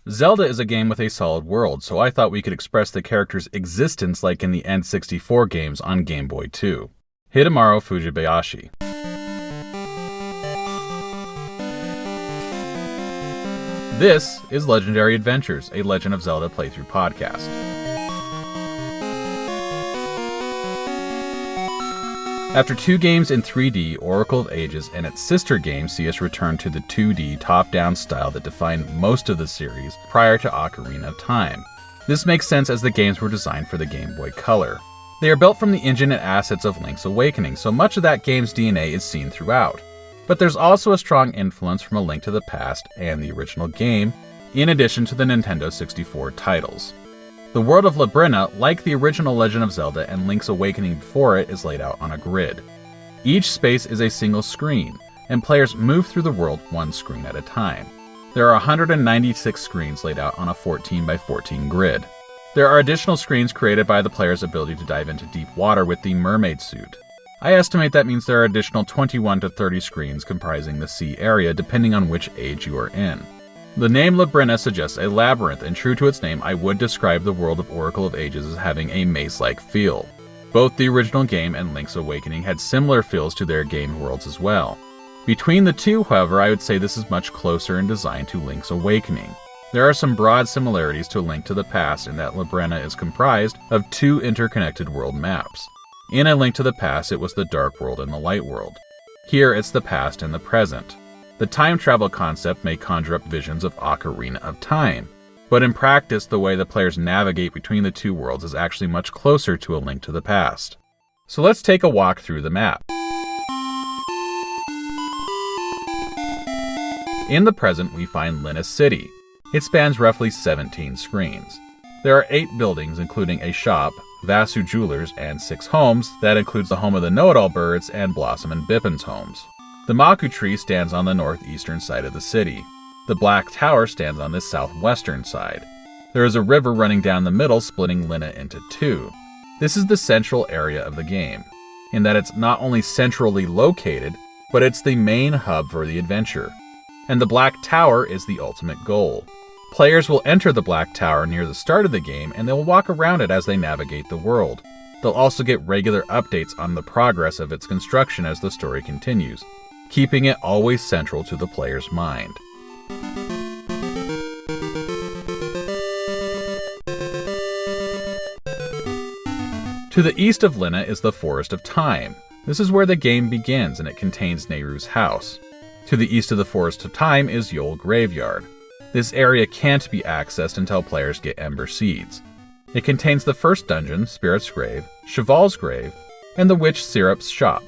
Zelda is a game with a solid world, so I thought we could express the character's existence like in the N64 games on Game Boy 2. Hidemaru Fujibayashi. This is Legendary Adventures, a Legend of Zelda playthrough podcast. After 2 games in 3D, Oracle of Ages and its sister game see us return to the 2D top-down style that defined most of the series prior to Ocarina of Time. This makes sense as the games were designed for the Game Boy Color. They are built from the engine and assets of Link's Awakening, so much of that game's DNA is seen throughout. But there's also a strong influence from A Link to the Past and the original game, in addition to the Nintendo 64 titles. The world of Labrynna, like the original Legend of Zelda and Link's Awakening before it, is laid out on a grid. Each space is a single screen, and players move through the world one screen at a time. There are 196 screens laid out on a 14x14 grid. There are additional screens created by the player's ability to dive into deep water with the mermaid suit. I estimate that means there are additional 21 to 30 screens comprising the sea area depending on which age you are in. The name Labrynna suggests a labyrinth, and true to its name, I would describe the world of Oracle of Ages as having a maze-like feel. Both the original game and Link's Awakening had similar feels to their game worlds as well. Between the two, however, I would say this is much closer in design to Link's Awakening. There are some broad similarities to A Link to the Past in that Labrynna is comprised of 2 interconnected world maps. In A Link to the Past, it was the Dark World and the Light World. Here, it's the past and the present. The time travel concept may conjure up visions of Ocarina of Time, but in practice, the way the players navigate between the 2 worlds is actually much closer to A Link to the Past. So let's take a walk through the map. In the present, we find Lina City. It spans roughly 17 screens. There are 8 buildings, including a shop, Vasu Jewelers, and 6 homes. That includes the home of the Know-It-All Birds and Blossom and Bippin's homes. The Maku Tree stands on the northeastern side of the city. The Black Tower stands on the southwestern side. There is a river running down the middle, splitting Lina into 2. This is the central area of the game, in that it's not only centrally located, but it's the main hub for the adventure. And the Black Tower is the ultimate goal. Players will enter the Black Tower near the start of the game, and they will walk around it as they navigate the world. They'll also get regular updates on the progress of its construction as the story continues, keeping it always central to the player's mind. To the east of Lina is the Forest of Time. This is where the game begins, and it contains Nehru's house. To the east of the Forest of Time is Yol Graveyard. This area can't be accessed until players get Ember Seeds. It contains the first dungeon, Spirit's Grave, Cheval's Grave, and the Witch Syrup's shop.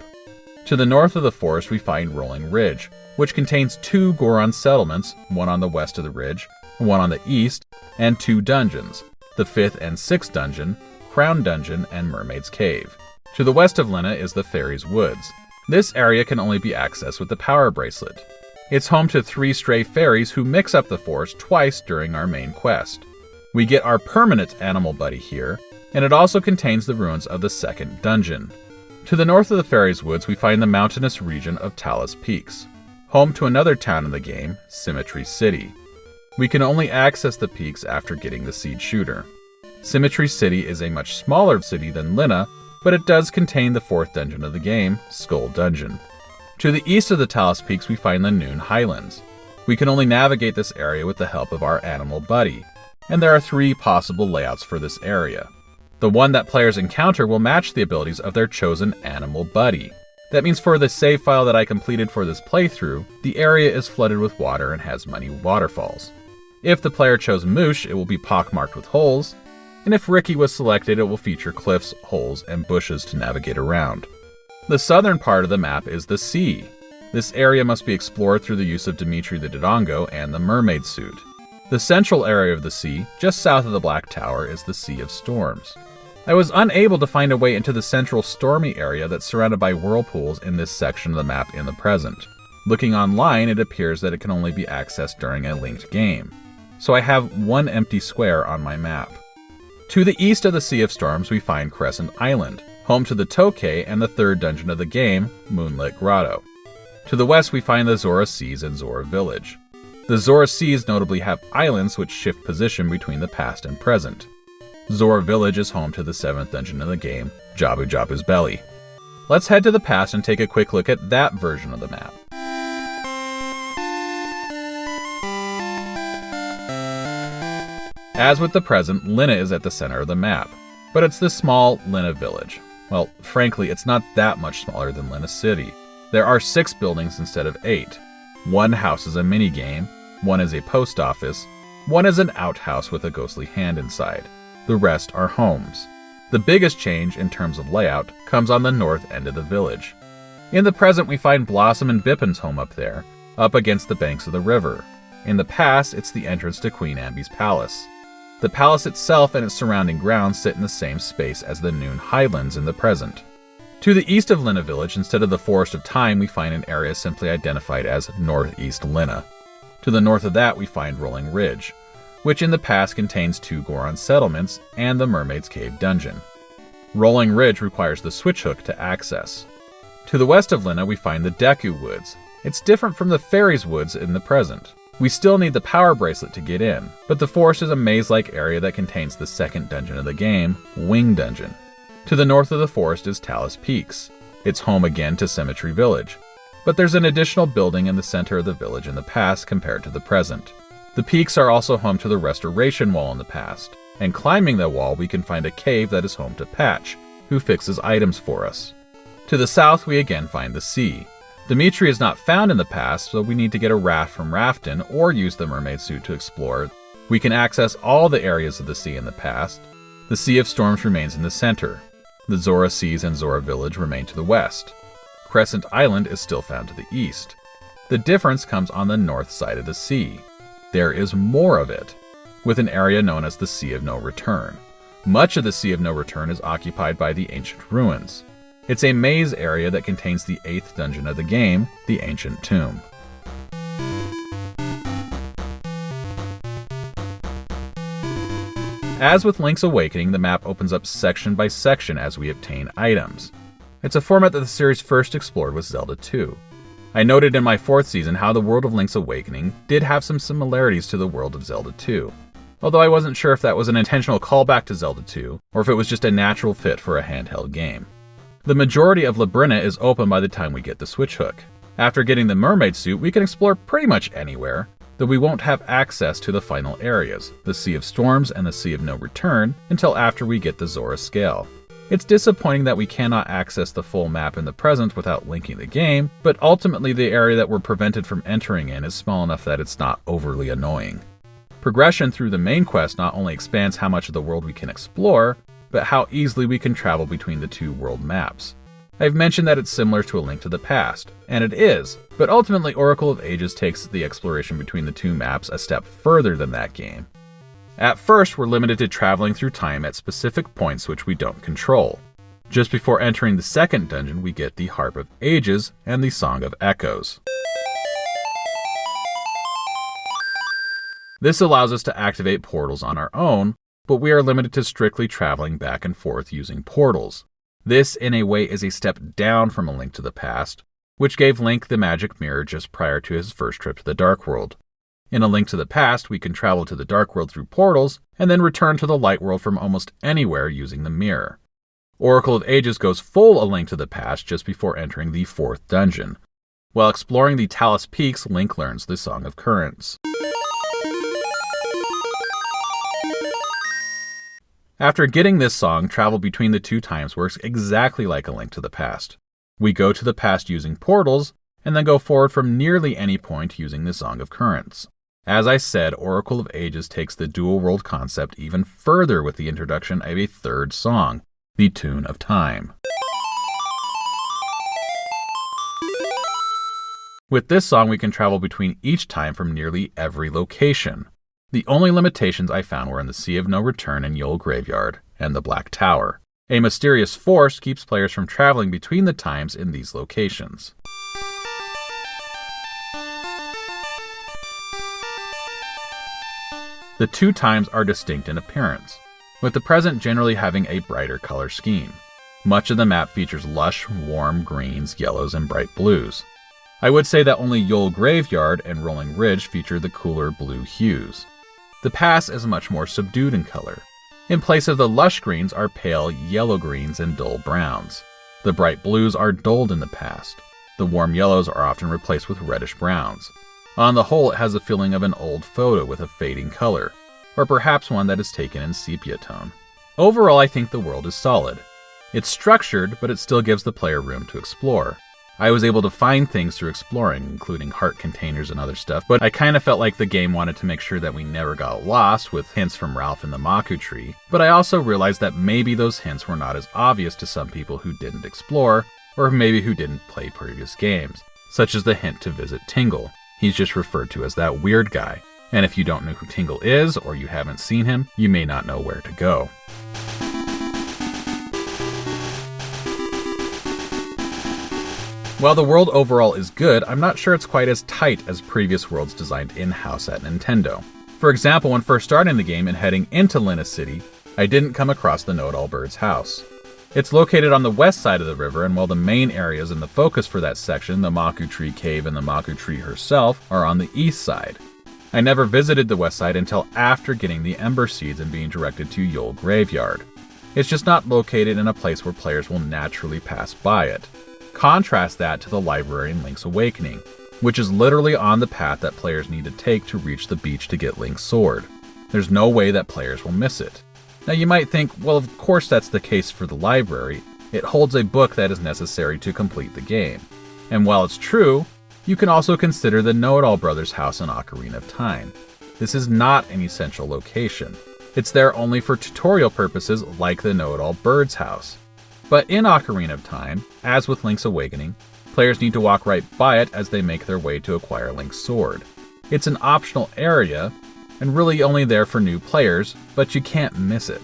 To the north of the forest, we find Rolling Ridge, which contains 2 Goron settlements, one on the west of the ridge, one on the east, and 2 dungeons, the 5th and 6th dungeon, Crown Dungeon, and Mermaid's Cave. To the west of Lina is the Fairies' Woods. This area can only be accessed with the Power Bracelet. It's home to 3 stray fairies who mix up the forest twice during our main quest. We get our permanent animal buddy here, and it also contains the ruins of the 2nd dungeon. To the north of the Fairies' Woods, we find the mountainous region of Talus Peaks, home to another town in the game, Symmetry City. We can only access the peaks after getting the Seed Shooter. Symmetry City is a much smaller city than Lina, but it does contain the 4th dungeon of the game, Skull Dungeon. To the east of the Talus Peaks, we find the Noon Highlands. We can only navigate this area with the help of our animal buddy, and there are 3 possible layouts for this area. The one that players encounter will match the abilities of their chosen animal buddy. That means for the save file that I completed for this playthrough, the area is flooded with water and has many waterfalls. If the player chose Moosh, it will be pockmarked with holes, and if Ricky was selected, it will feature cliffs, holes, and bushes to navigate around. The southern part of the map is the sea. This area must be explored through the use of Dimitri the Dodongo and the mermaid suit. The central area of the sea, just south of the Black Tower, is the Sea of Storms. I was unable to find a way into the central stormy area that's surrounded by whirlpools in this section of the map in the present. Looking online, it appears that it can only be accessed during a linked game. So I have 1 empty square on my map. To the east of the Sea of Storms, we find Crescent Island, home to the Tokay and the 3rd dungeon of the game, Moonlit Grotto. To the west, we find the Zora Seas and Zora Village. The Zora Seas notably have islands which shift position between the past and present. Zora Village is home to the 7th dungeon in the game, Jabu Jabu's Belly. Let's head to the past and take a quick look at that version of the map. As with the present, Lina is at the center of the map, but it's the small Lina Village. Well, frankly, it's not that much smaller than Lina City. There are 6 buildings instead of 8. One house is a minigame, one is a post office, one is an outhouse with a ghostly hand inside. The rest are homes. The biggest change in terms of layout comes on the north end of the village. In the present, we find Blossom and Bippin's home up there, up against the banks of the river. In the past, it's the entrance to Queen Ambi's palace. The palace itself and its surrounding grounds sit in the same space as the Noon Highlands in the present. To the east of Lina Village, instead of the Forest of Time, we find an area simply identified as Northeast Lina. To the north of that, we find Rolling Ridge, which in the past contains 2 Goron settlements and the Mermaid's Cave dungeon. Rolling Ridge requires the switch hook to access. To the west of Lina, we find the Deku Woods. It's different from the Fairies Woods in the present. We still need the power bracelet to get in, but the forest is a maze-like area that contains the 2nd dungeon of the game, Wing Dungeon. To the north of the forest is Talus Peaks. It's home again to Symmetry Village, but there's an additional building in the center of the village in the past compared to the present. The peaks are also home to the Restoration Wall in the past, and climbing the wall we can find a cave that is home to Patch, who fixes items for us. To the south we again find the sea. Dimitri is not found in the past, so we need to get a raft from Rafton or use the mermaid suit to explore. We can access all the areas of the sea in the past. The Sea of Storms remains in the center. The Zora Seas and Zora Village remain to the west. Crescent Island is still found to the east. The difference comes on the north side of the sea. There is more of it, with an area known as the Sea of No Return. Much of the Sea of No Return is occupied by the ancient ruins. It's a maze area that contains the 8th dungeon of the game, the Ancient Tomb. As with Link's Awakening, the map opens up section by section as we obtain items. It's a format that the series first explored with Zelda 2. I noted in my 4th season how the world of Link's Awakening did have some similarities to the world of Zelda 2, although I wasn't sure if that was an intentional callback to Zelda 2, or if it was just a natural fit for a handheld game. The majority of Labrynna is open by the time we get the switch hook. After getting the mermaid suit, we can explore pretty much anywhere, though we won't have access to the final areas, the Sea of Storms and the Sea of No Return, until after we get the Zora Scale. It's disappointing that we cannot access the full map in the present without linking the game, but ultimately the area that we're prevented from entering in is small enough that it's not overly annoying. Progression through the main quest not only expands how much of the world we can explore, but how easily we can travel between the 2 world maps. I've mentioned that it's similar to A Link to the Past, and it is, but ultimately Oracle of Ages takes the exploration between the 2 maps a step further than that game. At first, we're limited to traveling through time at specific points which we don't control. Just before entering the 2nd dungeon, we get the Harp of Ages and the Song of Echoes. This allows us to activate portals on our own, but we are limited to strictly traveling back and forth using portals. This, in a way, is a step down from A Link to the Past, which gave Link the magic mirror just prior to his first trip to the Dark World. In A Link to the Past, we can travel to the Dark World through portals, and then return to the Light World from almost anywhere using the mirror. Oracle of Ages goes full A Link to the Past just before entering the 4th dungeon. While exploring the Talus Peaks, Link learns the Song of Currents. After getting this song, travel between the 2 times works exactly like A Link to the Past. We go to the past using portals, and then go forward from nearly any point using the Song of Currents. As I said, Oracle of Ages takes the dual world concept even further with the introduction of a 3rd song, the Tune of Time. With this song, we can travel between each time from nearly every location. The only limitations I found were in the Sea of No Return and Yule Graveyard, and the Black Tower. A mysterious force keeps players from traveling between the times in these locations. The 2 times are distinct in appearance, with the present generally having a brighter color scheme. Much of the map features lush, warm greens, yellows, and bright blues. I would say that only Yule Graveyard and Rolling Ridge feature the cooler blue hues. The pass is much more subdued in color. In place of the lush greens are pale yellow greens and dull browns. The bright blues are dulled in the past. The warm yellows are often replaced with reddish browns. On the whole, it has a feeling of an old photo with a fading color, or perhaps one that is taken in sepia tone. Overall, I think the world is solid. It's structured, but it still gives the player room to explore. I was able to find things through exploring, including heart containers and other stuff, but I kind of felt like the game wanted to make sure that we never got lost with hints from Ralph in the Maku tree, but I also realized that maybe those hints were not as obvious to some people who didn't explore, or maybe who didn't play previous games, such as the hint to visit Tingle. He's just referred to as that weird guy, and if you don't know who Tingle is, or you haven't seen him, you may not know where to go. While the world overall is good, I'm not sure it's quite as tight as previous worlds designed in-house at Nintendo. For example, when first starting the game and heading into Lina City, I didn't come across the Know-It-All Bird's house. It's located on the west side of the river, and while the main areas and the focus for that section, the Maku Tree Cave and the Maku Tree herself, are on the east side. I never visited the west side until after getting the Ember Seeds and being directed to Yule Graveyard. It's just not located in a place where players will naturally pass by it. Contrast that to the library in Link's Awakening, which is literally on the path that players need to take to reach the beach to get Link's sword. There's no way that players will miss it. Now you might think, well, of course that's the case for the library. It holds a book that is necessary to complete the game. And while it's true, you can also consider the Know-It-All Brothers' house in Ocarina of Time. This is not an essential location. It's there only for tutorial purposes like the Know-It-All Bird's house. But in Ocarina of Time, as with Link's Awakening, players need to walk right by it as they make their way to acquire Link's sword. It's an optional area, and really only there for new players, but you can't miss it.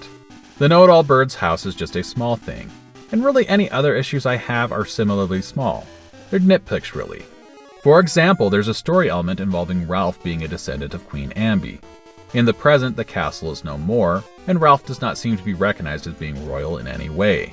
The Know-It-All Bird's house is just a small thing, and really any other issues I have are similarly small. They're nitpicks really. For example, there's a story element involving Ralph being a descendant of Queen Ambi. In the present, the castle is no more, and Ralph does not seem to be recognized as being royal in any way.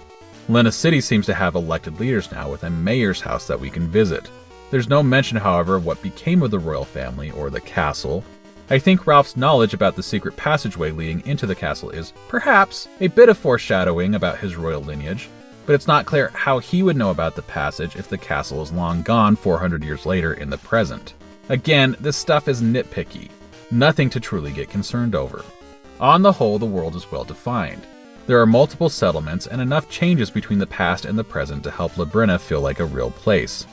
Lina City seems to have elected leaders now with a mayor's house that we can visit. There's no mention, however, of what became of the royal family or the castle. I think Ralph's knowledge about the secret passageway leading into the castle is, perhaps, a bit of foreshadowing about his royal lineage, but it's not clear how he would know about the passage if the castle is long gone 400 years later in the present. Again, this stuff is nitpicky, nothing to truly get concerned over. On the whole, the world is well defined. There are multiple settlements and enough changes between the past and the present to help Labrynna feel like a real place.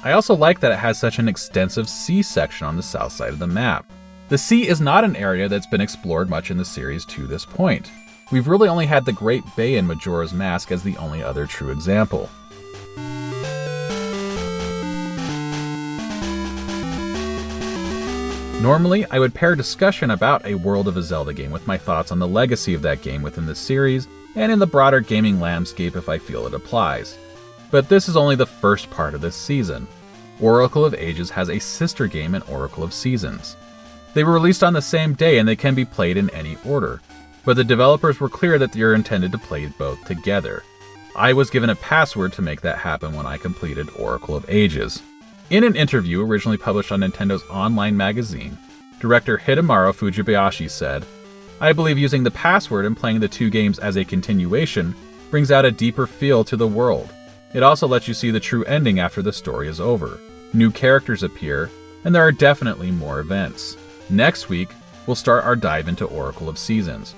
I also like that it has such an extensive sea section on the south side of the map. The sea is not an area that's been explored much in the series to this point. We've really only had the Great Bay in Majora's Mask as the only other true example. Normally, I would pair discussion about a World of a Zelda game with my thoughts on the legacy of that game within the series, and in the broader gaming landscape if I feel it applies. But this is only the first part of this season. Oracle of Ages has a sister game in Oracle of Seasons. They were released on the same day and they can be played in any order, but the developers were clear that they are intended to play both together. I was given a password to make that happen when I completed Oracle of Ages. In an interview originally published on Nintendo's online magazine, director Hidemaru Fujibayashi said, "I believe using the password and playing the two games as a continuation brings out a deeper feel to the world. It also lets you see the true ending after the story is over. New characters appear, and there are definitely more events." Next week, we'll start our dive into Oracle of Seasons.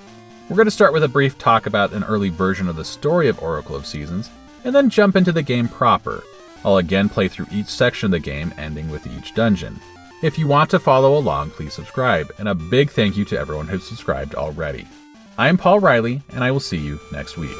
We're going to start with a brief talk about an early version of the story of Oracle of Seasons, and then jump into the game proper. I'll again play through each section of the game, ending with each dungeon. If you want to follow along, please subscribe, and a big thank you to everyone who's subscribed already. I'm Paul Riley, and I will see you next week.